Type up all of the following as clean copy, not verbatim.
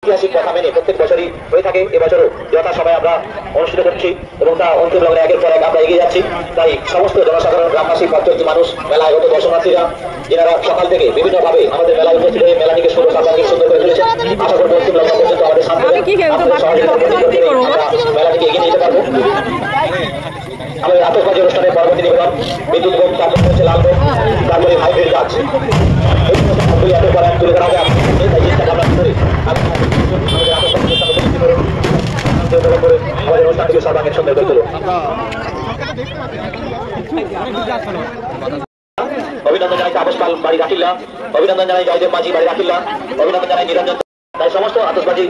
ঐতিহাসিক কথা মেনে প্রত্যেক বছরই হয়ে থাকে, এবছরও যথাসময়ে আমরা অনুষ্ঠিত করছি এবং তা অন্তিম লগ্নে একের পর এক আমরা এগিয়ে যাচ্ছি। তাই সমস্ত জনসাধারণ, গ্রামবাসী, পর্যটক মানুষ, মেলায় আগত দর্শনার্থীরা যেনারা সকাল থেকে বিভিন্নভাবে আমাদের মেলায় উপস্থিত হয়ে মেলাটিকে সুন্দর করে তুলেছেন, আশা করব অন্তিম লগ্ন পর্যন্ত আমাদের সাথে মেলাটিকে এগিয়ে নিতে পারবো। আমাদের আতশবাজি অনুষ্ঠানের পরবর্তী নিবেদন বিদ্যুৎ বোম, তারপর হচ্ছে লাল বোম, তারপরে হাইব্রিড গাছ, এই সমস্ত সবগুলি একের পর এক তুলে ধরা হবে। তাই চিন্তা ভাবনা করে আমাদের অনুষ্ঠানটিকে সর্বাঙ্গীন সুন্দর করে তুলুন। অভিনন্দন জানাই তাপস পাল বাড়ি রাখিল্লা, অভিনন্দন জানাই জয়দেব মাঝি বাড়ি রাখিল্লা, অভিনন্দন জানাই নিরঞ্জন। তাই সমস্ত আতশবাজি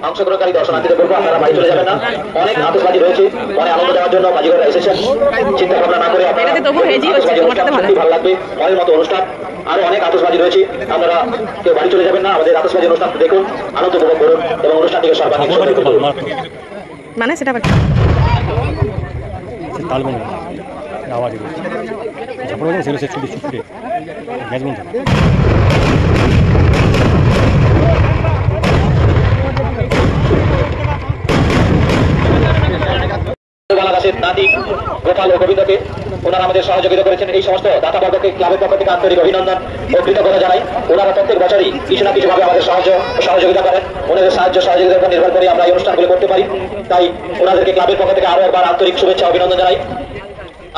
অংশগ্রহণকারী দর্শনার্থীদের বলবো আপনারা বাড়ি চলে যাবেন না। অনেক আতশবাজি রয়েছে, অনেক আনন্দ দেওয়ার জন্য বাজিগররা এসেছেন। চিন্তা ভাবনা না করে আপনারা ভালো লাগবে মনের মতো অনুষ্ঠান। আরো অনেক আতশবাজি রয়েছে, আপনারা কেউ বাড়ি চলে যাবেন না। আমাদের আতশবাজি অনুষ্ঠান দেখুন, আনন্দ উপভোগ করুন এবং অনুষ্ঠানটিকে সর্বাঙ্গীন সুন্দর করুন। মানে সেটা তালবন আওয়াজ সেগুলো সে ছুটি ছুটে গ্যাস বন্ধ। দাসের নাতি গোপাল ও গোবিন্দকে ওনারা আমাদের সহযোগিতা করেছেন। এই সমস্ত দাতাবর্গকে ক্লাবের পক্ষ থেকে আন্তরিক অভিনন্দন ও কৃতজ্ঞতা জানাই। ওনারা প্রত্যেক বছরই কিছু না কিছু ভাবে আমাদের সহযোগিতা করেন। ওনাদের সাহায্য সহযোগিতার উপর নির্ভর করে আমরা এই অনুষ্ঠানগুলো করতে পারি। তাই ওনাদেরকে ক্লাবের পক্ষ থেকে আরো একবার আন্তরিক শুভেচ্ছা অভিনন্দন জানাই।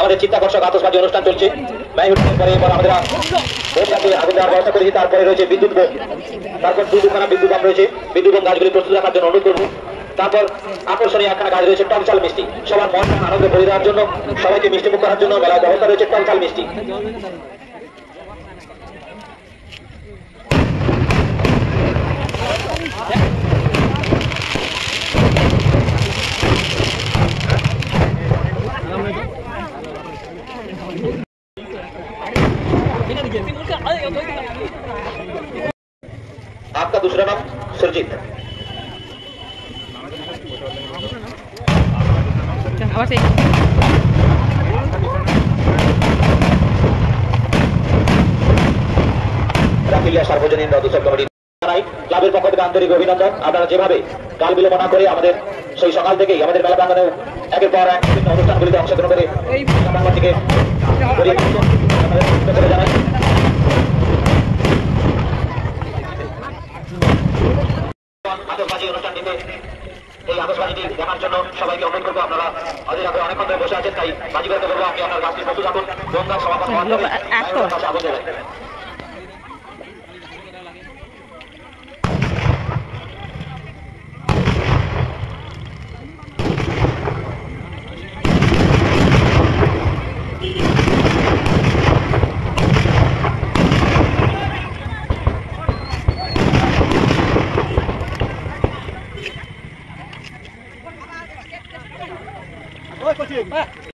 আমাদের চিত্তাকর্ষক আতশবাজি অনুষ্ঠান চলছে। পরে এবার আমরা আগুন দেওয়ার ব্যবস্থা করেছি। তারপরে রয়েছে বিদ্যুৎ বোম, তারপর দুখানা বিদ্যুৎ বোম রয়েছে। বিদ্যুৎ বোম গাছগুলি প্রস্তুত রাখার জন্য অনুরোধ করবো। তারপর আকর্ষণীয় একখানা গাছ রয়েছে টকঝাল মিষ্টি, সবার মন আনন্দ ভরে দেওয়ার জন্য, সবাইকে মিষ্টি মুখ করার জন্য মেলার ব্যবস্থা রয়েছে টকঝাল মিষ্টি। आपका दूसरा नाम सुरजीत। রাখিলিয়া সার্বজনীন রথ উৎসব কমিটি ক্লাবের পক্ষ থেকে আন্তরিক অভিনন্দন। আপনারা যেভাবে কাল বিলম্ব না করে আমাদের সেই সকাল থেকেই আমাদের মেলা প্রাঙ্গণে একের পর এক বিভিন্ন অনুষ্ঠানগুলিতে অংশগ্রহণ করে বাংলাটিকে জানাই। আতশবাজি অনুষ্ঠানটিতে এই আতশবাজিটি দেখার জন্য সবাইকে অনুরোধ করবো। আপনারা অনেকক্ষণ ধরে বসে আছেন, তাই বাজিগরকে বলবো আপনি আপনার গাছটি প্রস্তুত থাকুন। গঙ্গার সমাপন হওয়ার পরে আগুন দেবেন।